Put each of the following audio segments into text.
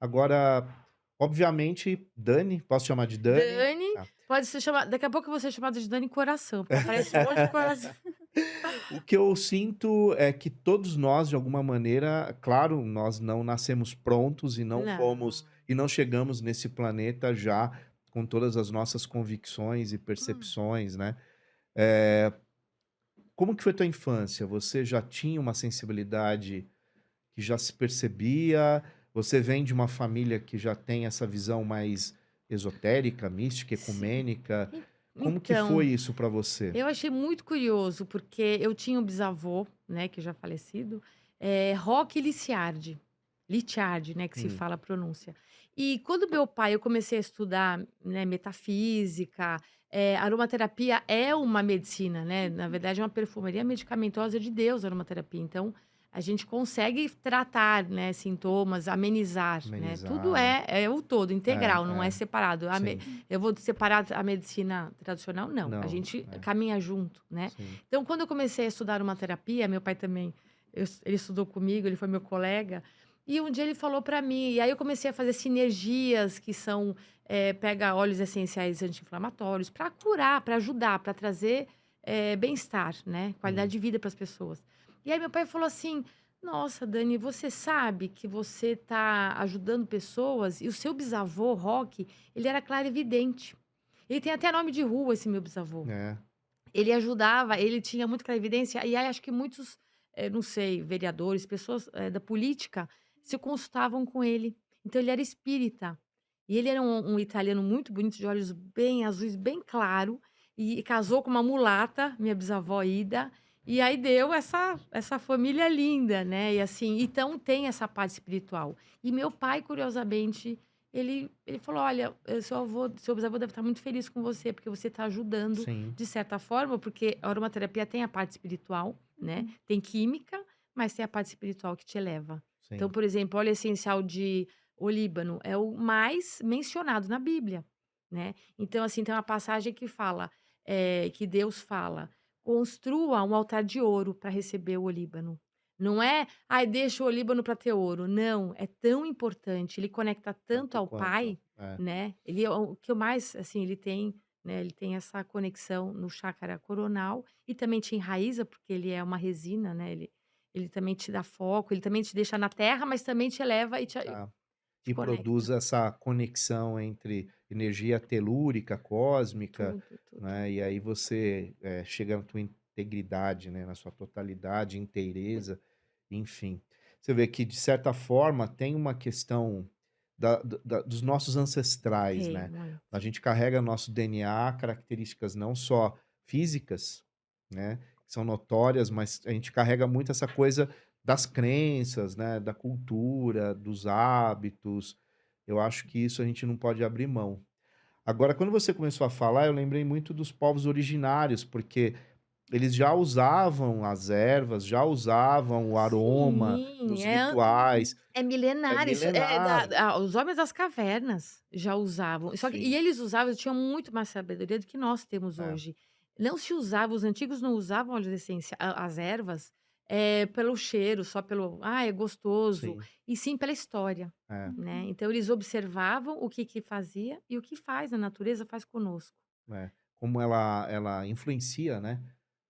Agora, obviamente, Dani, posso chamar de Dani? Dani, Tá. pode ser chamada daqui a pouco eu vou ser chamada de Dani Coração, porque aparece um monte de coração. O que eu sinto é que todos nós, de alguma maneira, claro, nós não nascemos prontos e não fomos Não. e não chegamos nesse planeta já com todas as nossas convicções e Hum. percepções, né. Eh, Como que foi tua infância? Você já tinha uma sensibilidade que já se percebia? Você vem de uma família que já tem essa visão mais esotérica, mística, Sim. ecumênica? En Como que foi então, isso para você? eu achei muito curioso, porque eu tinha um bisavô, né, que já falecido, Roque Licciardi, né, que se Hum, fala a pronúncia. E quando meu pai eu comecei a estudar, né, metafísica, aromaterapia é uma medicina, né, na verdade é uma perfumaria medicamentosa de Deus, a aromaterapia. Então, a gente consegue tratar, né, sintomas, amenizar, né, tudo amenizar. é o todo, integral, não é É, separado. sim. Eu vou separar a medicina tradicional? Não, a Não, gente é, caminha junto, né. sim. Então, quando eu comecei a estudar uma terapia, meu pai também, ele estudou comigo, ele foi meu colega, e um dia ele falou para mim, e aí eu comecei a fazer sinergias que são, pega óleos essenciais anti-inflamatórios para curar, para ajudar, para trazer, bem-estar, né, qualidade Hum, de vida para as pessoas. E aí meu pai falou assim: "Nossa, Dani, você sabe que você está ajudando pessoas e o seu bisavô, Roque, ele era clarividente. Ele tem até nome de rua, esse meu bisavô. é, Ele ajudava, ele tinha muito clarividência, e aí acho que muitos, não sei, vereadores, pessoas, da política, se consultavam com ele. Então ele era espírita. E ele era um italiano muito bonito, de olhos bem azuis, bem claro, e casou com uma mulata, minha bisavó Ida, e aí deu essa família linda, né, e assim, então tem essa parte espiritual. E meu pai, curiosamente, ele falou: "Olha, seu bisavô deve estar muito feliz com você, porque você está ajudando sim, de certa forma, porque a aromaterapia tem a parte espiritual, né, tem química, mas tem a parte espiritual que te eleva. Então, sim. por exemplo, óleo essencial de olíbano é o mais mencionado na Bíblia, né. Então, assim, tem uma passagem que fala, que Deus fala: "Construa um altar de ouro para receber o olíbano". Não é: "Ai, deixa o olíbano para ter ouro", não, é tão importante, ele conecta tanto Tanto ao quanto. Pai, É, né, ele é o que eu mais, assim, ele tem, né, ele tem essa conexão no chácara coronal e também te enraiza, porque ele é uma resina, né, ele também te dá foco, ele também te deixa na terra, mas também te eleva e tá. te E produz conecta. essa conexão entre energia telúrica, cósmica, Tudo, tudo. né, e aí você, chega na tua integridade, né, na sua totalidade, inteireza, enfim. Você vê que, de certa forma, tem uma questão dos nossos ancestrais, Tem, né. A muito. gente carrega nosso DNA, características não só físicas, né, que são notórias, mas a gente carrega muito essa coisa das crenças, né, da cultura, dos hábitos. Eu acho que isso a gente não pode abrir mão. Agora, quando você começou a falar, eu lembrei muito dos povos originários, porque eles já usavam as ervas, já usavam o aroma Sim, nos rituais. é É milenar, isso milenar. os homens das cavernas já usavam, só que e Sim, eles usavam, tinham muito mais sabedoria do que nós temos é, hoje. Não se usava, os antigos não usavam óleos as ervas, pelo cheiro, só pelo: "Ah, é gostoso", sim, e sim pela história, é, né. Então eles observavam o que que fazia e o que faz, a natureza faz conosco. é. Como ela influencia, né,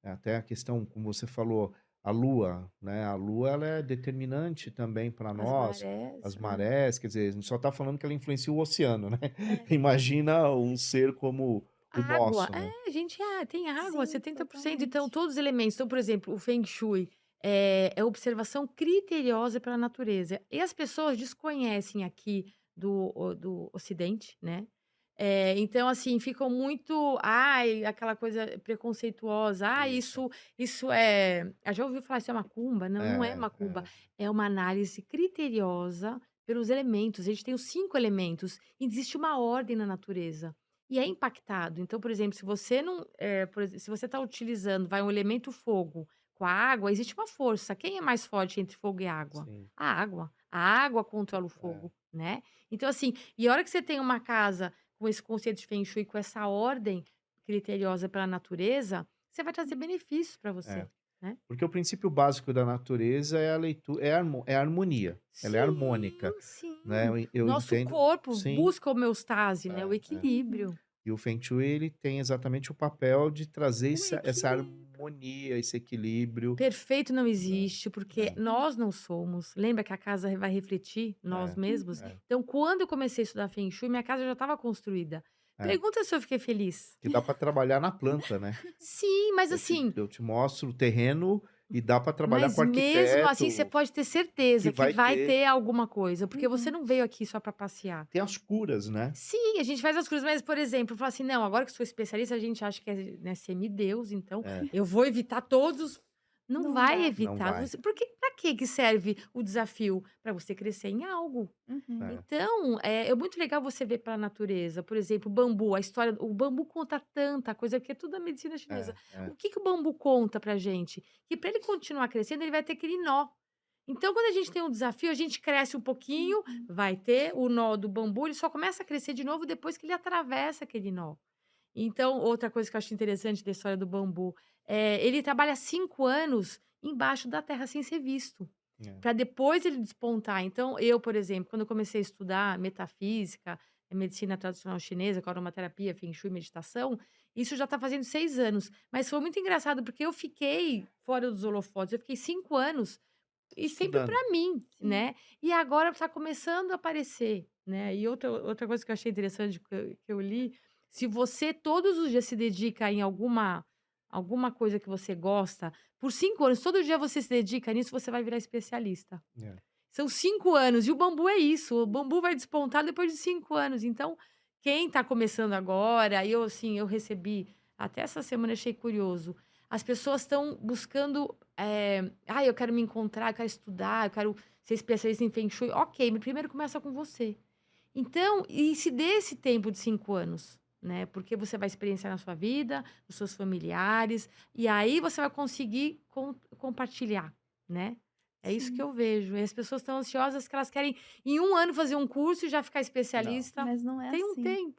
até a questão, como você falou, a lua, né, a lua ela é determinante também para As nós, marés, as marés, quer dizer, a gente só está falando que ela influencia o oceano, né, é. imagina um ser como o Água, nosso, né. a gente tem água, Sim, 70%, então totalmente. todos os elementos. Então, por exemplo, o Feng Shui é observação criteriosa pela natureza. E as pessoas desconhecem aqui do Ocidente, né. Então, assim, ficam muito, ai, aquela coisa preconceituosa: "Ah, Isso. isso é", já ouviu falar isso é macumba? Não, não é É, macumba, é, é uma análise criteriosa pelos elementos. A gente tem os 5 elementos, existe uma ordem na natureza. E é impactado. Então, por exemplo, se você não, se você está utilizando, vai um elemento fogo com a água, existe uma força. Quem é mais forte entre fogo e água? sim, A água. A água controla o é, fogo, né. Então, assim, e a hora que você tem uma casa com esse conceito de Feng Shui, com essa ordem criteriosa pela natureza, você vai trazer benefícios para é. você. né. Porque o princípio básico da natureza é a leitura, é a harmonia, ela é harmônica, Sim, né, sim. eu Nosso entendo corpo sim, busca a homeostase, né, o é, é. Uhum. equilíbrio. E o Feng Shui ele tem exatamente o papel de trazer O essa equilíbrio. harmonia, esse equilíbrio, Perfeito não né. existe, porque É, nós não somos. Lembra que a casa vai refletir nós é, mesmos? Uhum. é, Então, quando eu comecei a estudar Feng Shui, minha casa já estava construída. é. Pergunta se eu fiquei feliz. Que dá para trabalhar na planta, né. Sim, mas assim, Eu te mostro o terreno e dá para trabalhar mas com o mesmo assim você arquiteto pode ter que certeza que vai vai ter ter alguma coisa, porque você Uhum. não veio aqui só para passear. tem as curas, né. Sim, a gente faz as coisas, mas, por exemplo, falar assim: "Não, agora que sou especialista, a gente acha que é, né, semideus, então É, eu vou evitar todos". Não Não vai dá. não evitar, vai. você porque pra que serve o desafio? Para você crescer em algo. Uhum. É, Então, é muito legal você ver pela natureza, por exemplo, o bambu, a história o bambu conta tanta coisa, porque é tudo da medicina chinesa. é. O que que o bambu conta pra gente? Que para ele continuar crescendo, ele vai ter aquele nó. Então, quando a gente tem um desafio, a gente cresce um pouquinho, Uhum. vai ter o nó do bambu, ele só começa a crescer de novo depois que ele atravessa aquele nó. Então, outra coisa que eu acho interessante da história do bambu, ele trabalha 5 anos embaixo da terra sem ser visto, É. para depois ele despontar. Então, eu, por exemplo, quando eu comecei a estudar metafísica, medicina tradicional chinesa, com aromaterapia, feng shui, meditação, isso já está fazendo 6 anos. Mas foi muito engraçado, porque eu fiquei fora dos holofotes, eu fiquei 5 anos e sempre Estudando. para mim, Sim. né. E agora está começando a aparecer, né. E outra coisa que eu achei interessante que eu li, se você todos os dias se dedica em alguma coisa que você gosta, por 5 anos, todo dia você se dedica nisso, você vai virar especialista. É. São 5 anos, e o bambu é isso, o bambu vai despontar depois de 5 anos. Então, quem está começando agora, eu assim, eu recebi até essa semana, achei curioso, as pessoas estão buscando, eu quero me encontrar, eu quero estudar, eu quero ser especialista em Feng Shui". Ok, mas primeiro começa com você. Então, e se dê esse tempo de 5 anos, né, porque você vai experienciar na sua vida, nos seus familiares, e aí você vai conseguir compartilhar, né. É isso que Sim. eu vejo. E as pessoas estão ansiosas que elas querem em 1 ano fazer um curso e já ficar Não. especialista. Mas não é Tem um assim. tempo.